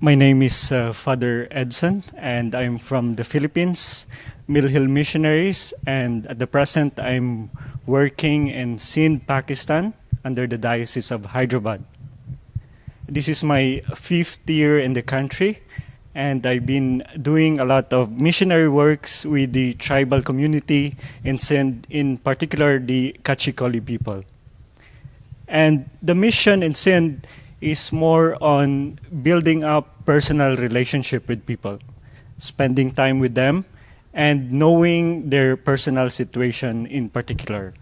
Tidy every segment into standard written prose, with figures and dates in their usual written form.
My name is Father Ansen, and I'm from the Philippines, Mill Hill Missionaries, and at the present I'm working in Sindh, Pakistan, under the Diocese of Hyderabad. This is my 5th year in the country, and I've been doing a lot of missionary works with the tribal community in Sindh, in particular the Kachikoli people. And the mission in Sindh is more on building up personal relationship with people, spending time with them, and knowing their personal situation in particular.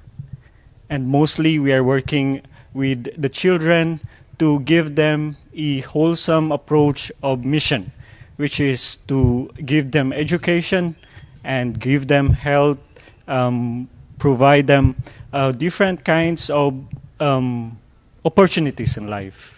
And mostly we are working with the children to give them a wholesome approach of mission, which is to give them education and give them health, provide them different kinds of opportunities in life.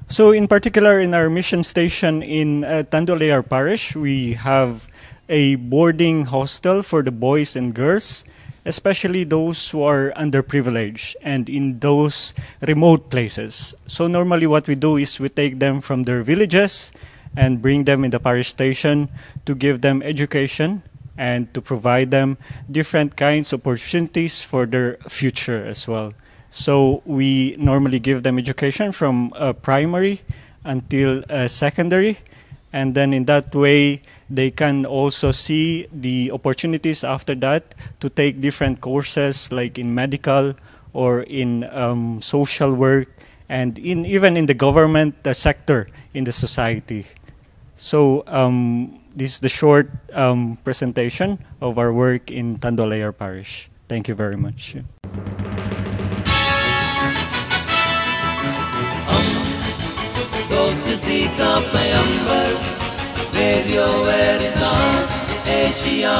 So in particular, in our mission station in Tandolayar Parish, we have a boarding hostel for the boys and girls, especially those who are underprivileged and in those remote places. So normally what we do is we take them from their villages and bring them in the parish station to give them education and to provide them different kinds of opportunities for their future as well. So we normally give them education from primary until secondary, and then in that way they can also see the opportunities after that to take different courses like in medical or in social work and even in the government sector in the society. So this is the short presentation of our work in Tandolayar Parish. Thank you very much. दोस्ती का पैगंबर radio Veritas Asia